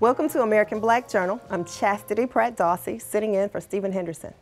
Welcome to American Black Journal. I'm Chastity Pratt Dawsey, sitting in for Stephen Henderson.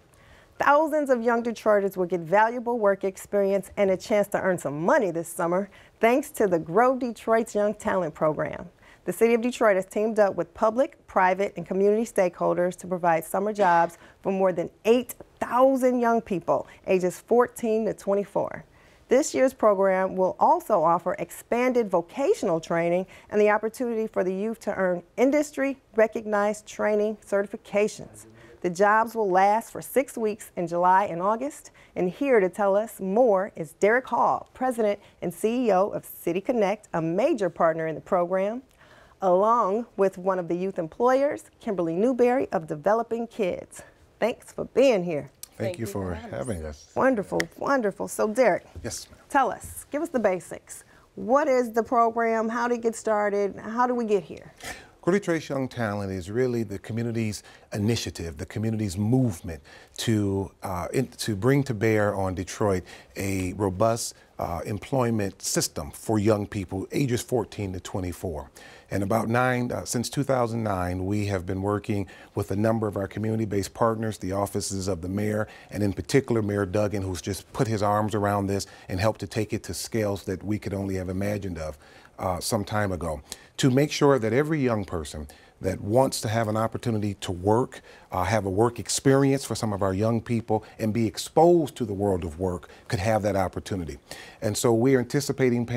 Thousands of young Detroiters will get valuable work experience and a chance to earn some money this summer thanks to the Grow Detroit's Young Talent Program. The City of Detroit has teamed up with public, private, and community stakeholders to provide summer jobs for more than 8,000 young people ages 14 to 24. This year's program will also offer expanded vocational training and the opportunity for the youth to earn industry-recognized training certifications. The jobs will last for 6 weeks in July and August. And here to tell us more is Derek Hall, President and CEO of City Connect, a major partner in the program, along with one of the youth employers, Kimberly Newberry of Developing Kids. Thanks for being here. Thank you for having us. Wonderful, wonderful. So Derek, yes, ma'am. Tell us, give us the basics. What is the program? How did it get started? How do we get here? Grow Detroit's Young Talent is really the community's initiative, the community's movement to bring to bear on Detroit a robust employment system for young people ages 14 to 24. And since 2009, we have been working with a number of our community-based partners, the offices of the mayor, and in particular Mayor Duggan, who's just put his arms around this and helped to take it to scales that we could only have imagined of some time ago, to make sure that every young person that wants to have an opportunity to work, have a work experience for some of our young people, and be exposed to the world of work could have that opportunity. And so we're anticipating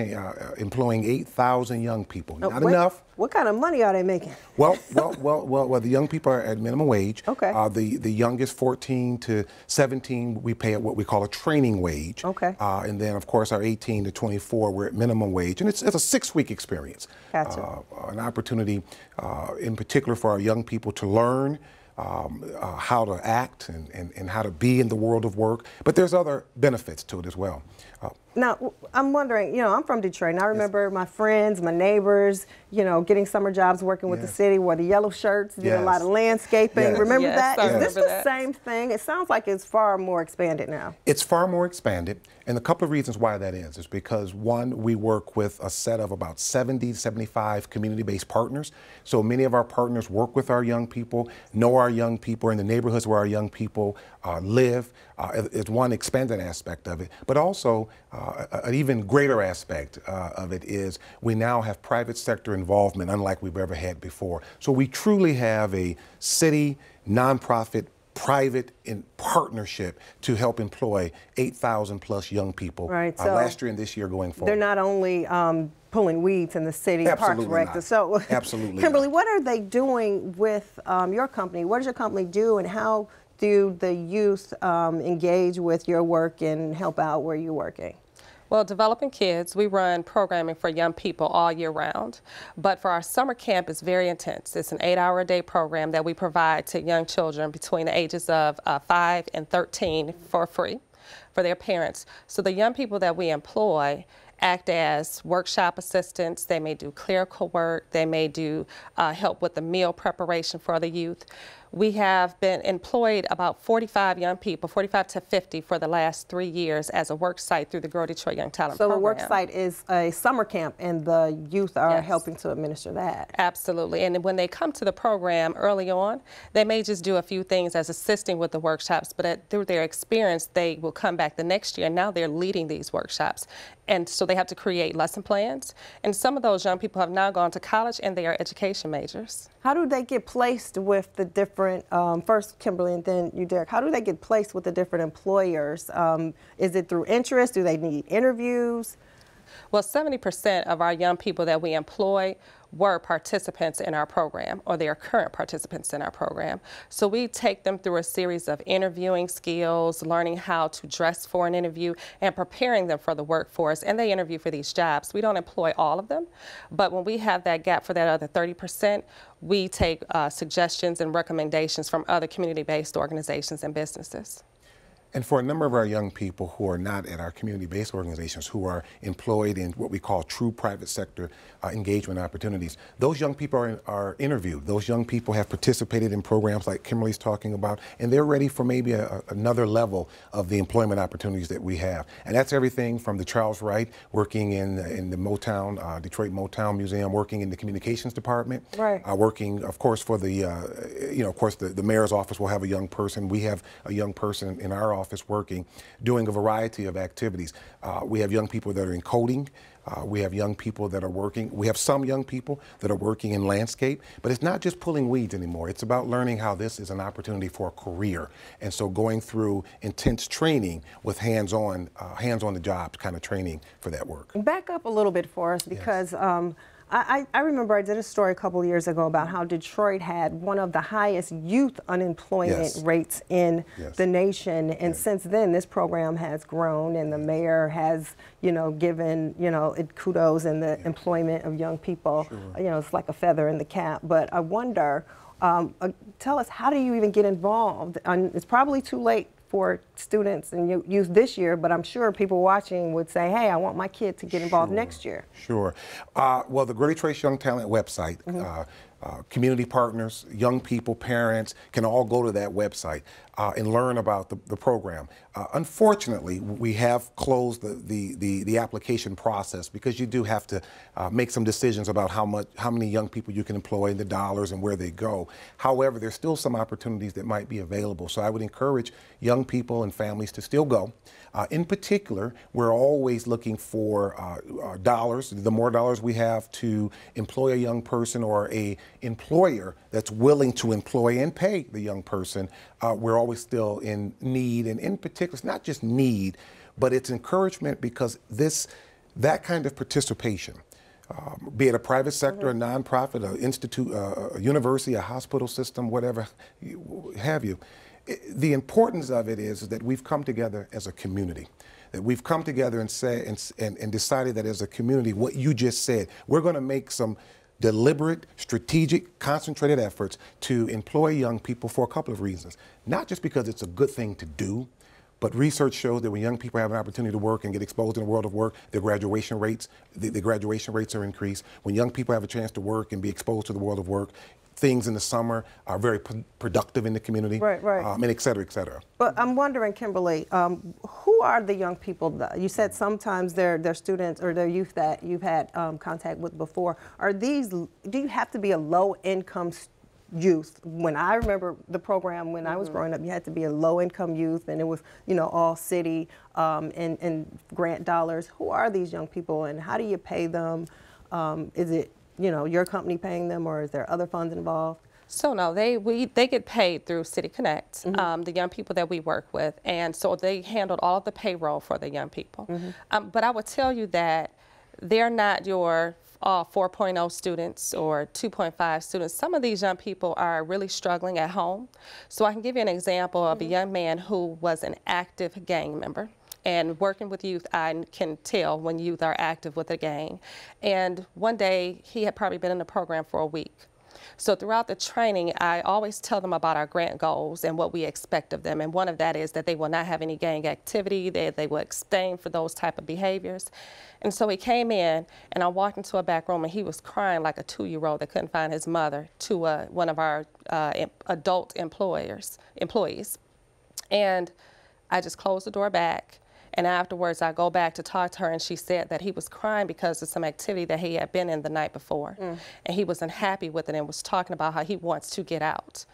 employing 8,000 young people. Not enough. What kind of money are they making? Well, the young people are at minimum wage. Okay. The youngest 14 to 17, we pay at what we call a training wage. Okay. And then, of course, our 18 to 24, we're at minimum wage. And it's a 6-week experience. Gotcha. An opportunity in particular for our young people to learn how to act and how to be in the world of work. But there's other benefits to it as well. Now, I'm wondering, I'm from Detroit, and I remember my friends, my neighbors, getting summer jobs working with the city, wore the yellow shirts, did a lot of landscaping. Remember that? Is this the same thing? It sounds like it's far more expanded now. It's far more expanded, and a couple of reasons why that is because, one, we work with a set of about 70, 75 community-based partners. So many of our partners work with our young people, know our young people, in the neighborhoods where our young people live. It's one expanded aspect of it, but also an even greater aspect of it is we now have private sector involvement unlike we've ever had before. So we truly have a city, nonprofit, private in partnership to help employ 8,000 plus young people last year and this year going forward. They're not only pulling weeds in the city, Parks Rec. So, absolutely. Kimberly, what are they doing with your company? What does your company do, and how do the youth engage with your work and help out where you're working? Well, Developing Kids, we run programming for young people all year round. But for our summer camp, it's very intense. It's an 8-hour-a-day program that we provide to young children between the ages of 5 and 13 for free for their parents. So the young people that we employ act as workshop assistants. They may do clerical work. They may do help with the meal preparation for the youth. We have been employed about 45 young people, 45 to 50 for the last 3 years as a work site through the Grow Detroit Young Talent Program. So the work site is a summer camp and the youth are helping to administer that. Absolutely. And when they come to the program early on, they may just do a few things as assisting with the workshops, but through their experience, they will come back the next year and now they're leading these workshops. And so they have to create lesson plans. And some of those young people have now gone to college and they are education majors. How do they get placed with the different, first Kimberly and then you, Derek, how do they get placed with the different employers? Is it through interest? Do they need interviews? Well, 70% of our young people that we employ were participants in our program, or they are current participants in our program. So we take them through a series of interviewing skills, learning how to dress for an interview, and preparing them for the workforce, and they interview for these jobs. We don't employ all of them, but when we have that gap for that other 30%, we take suggestions and recommendations from other community-based organizations and businesses. And for a number of our young people who are not at our community-based organizations, who are employed in what we call true private sector engagement opportunities, those young people are interviewed. Those young people have participated in programs like Kimberly's talking about, and they're ready for maybe another level of the employment opportunities that we have. And that's everything from the Charles Wright, working in the Motown, Detroit Motown Museum, working in the communications department, right. Working, of course, for the, of course, the mayor's office will have a young person. We have a young person in our office working, doing a variety of activities. We have young people that are in coding. We have young people that are working. We have some young people that are working in landscape, but it's not just pulling weeds anymore. It's about learning how this is an opportunity for a career. And so going through intense training with hands-on the job kind of training for that work. Back up a little bit for us, because yes. I remember I did a story a couple of years ago about how Detroit had one of the highest youth unemployment yes. rates in yes. the nation, and yes. since then this program has grown, and the mayor has, given, it kudos in the yes. employment of young people. Sure. It's like a feather in the cap. But I wonder, tell us, how do you even get involved? It's probably too late for students and youth this year, but I'm sure people watching would say, hey, I want my kid to get involved next year. Sure. Well, the Greater Trace Young Talent website, community partners, young people, parents can all go to that website and learn about the program. Unfortunately, we have closed the application process because you do have to make some decisions about how many young people you can employ and the dollars and where they go. However, there's still some opportunities that might be available. So I would encourage young people and families to still go. In particular, we're always looking for dollars. The more dollars we have to employ a young person, or a employer that's willing to employ and pay the young person, we're always still in need. And in particular, it's not just need, but it's encouragement, because that kind of participation, be it a private sector, a nonprofit, an institute, a university, a hospital system, whatever have you, the importance of it is that we've come together as a community, that we've come together and decided that as a community, what you just said, we're going to make some deliberate, strategic, concentrated efforts to employ young people for a couple of reasons. Not just because it's a good thing to do, but research shows that when young people have an opportunity to work and get exposed in the world of work, their graduation rates, the graduation rates are increased. When young people have a chance to work and be exposed to the world of work, things in the summer are very productive in the community, right. And et cetera, et cetera. But I'm wondering, Kimberly, who are the young people you said sometimes they're students or they're youth that you've had contact with before? Do you have to be a low-income youth? When I remember the program when I was growing up, you had to be a low-income youth, and it was, all city and grant dollars. Who are these young people, and how do you pay them? Is it your company paying them, or is there other funds involved? So no, they get paid through City Connect, the young people that we work with, and so they handled all of the payroll for the young people. But I would tell you that they're not your 4.0 students or 2.5 students. Some of these young people are really struggling at home. So I can give you an example of a young man who was an active gang member. And working with youth, I can tell when youth are active with a gang. And one day, he had probably been in the program for a week. So throughout the training, I always tell them about our grant goals and what we expect of them. And one of that is that they will not have any gang activity, they will abstain for those type of behaviors. And so he came in, and I walked into a back room, and he was crying like a 2-year-old that couldn't find his mother, to one of our adult employees. And I just closed the door back. And afterwards, I go back to talk to her, and she said that he was crying because of some activity that he had been in the night before. And he was unhappy with it and was talking about how he wants to get out.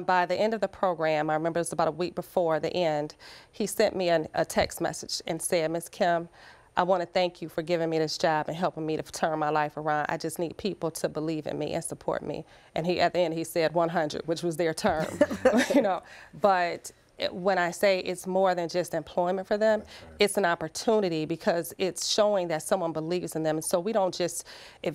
By the end of the program, I remember it was about a week before the end, he sent me a text message and said, Ms. Kim, I want to thank you for giving me this job and helping me to turn my life around. I just need people to believe in me and support me. And at the end, he said 100, which was their term, But when I say it's more than just employment for them, it's an opportunity, because it's showing that someone believes in them. And so we don't just,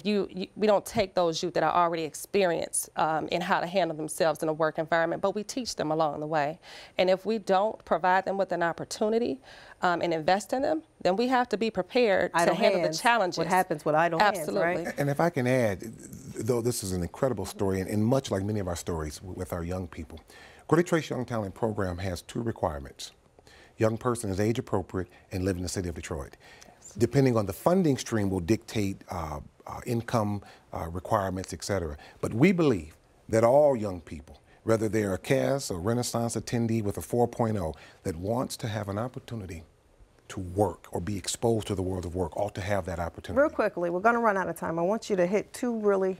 we don't take those youth that are already experienced in how to handle themselves in a work environment, but we teach them along the way. And if we don't provide them with an opportunity and invest in them, then we have to be prepared to handle the challenges. What happens with idle hands, right? And if I can add, though this is an incredible story, and much like many of our stories with our young people, Greater Trace Young Talent Program has 2 requirements. young person is age appropriate and live in the city of Detroit. Depending on the funding stream will dictate income requirements, et cetera. But we believe that all young people, whether they're a CAS or Renaissance attendee with a 4.0 that wants to have an opportunity to work or be exposed to the world of work, ought to have that opportunity. Real quickly, we're going to run out of time. I want you to hit two really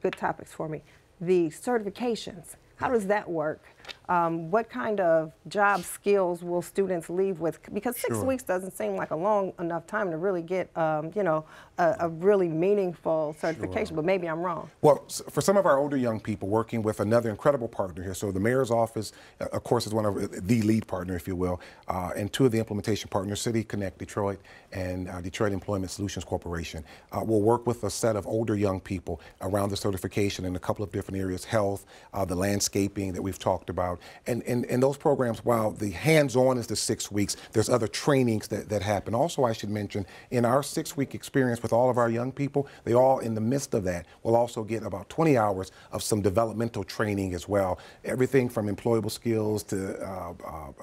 good topics for me. The certifications. How does that work? What kind of job skills will students leave with? Because 6 Sure. weeks doesn't seem like a long enough time to really get, you know, a really meaningful certification, Sure. but maybe I'm wrong. Well, for some of our older young people, working with another incredible partner here, so the mayor's office, of course, is one of the lead partner, if you will, and two of the implementation partners, City Connect Detroit and Detroit Employment Solutions Corporation, will work with a set of older young people around the certification in a couple of different areas, health, the landscaping that we've talked about. And those programs, while the hands-on is the 6 weeks, there's other trainings that happen. Also, I should mention, in our 6-week experience with all of our young people, they all, in the midst of that, will also get about 20 hours of some developmental training as well. Everything from employable skills to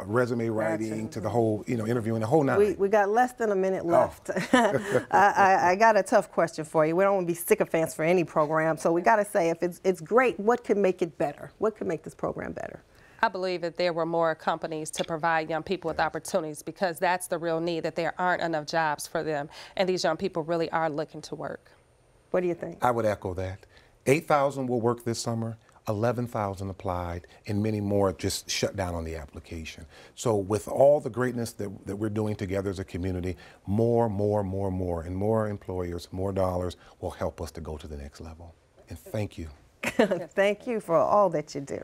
resume writing to the whole, you know, interviewing, the whole nine. We got less than a minute left. I got a tough question for you. We don't want to be sycophants for any program, so we got to say, if it's great, what could make it better? What could make this program better? I believe that there were more companies to provide young people with opportunities, because that's the real need, that there aren't enough jobs for them, and these young people really are looking to work. What do you think? I would echo that. 8,000 will work this summer, 11,000 applied, and many more just shut down on the application. So with all the greatness that we're doing together as a community, more, and more employers, more dollars will help us to go to the next level. And thank you. Thank you for all that you do.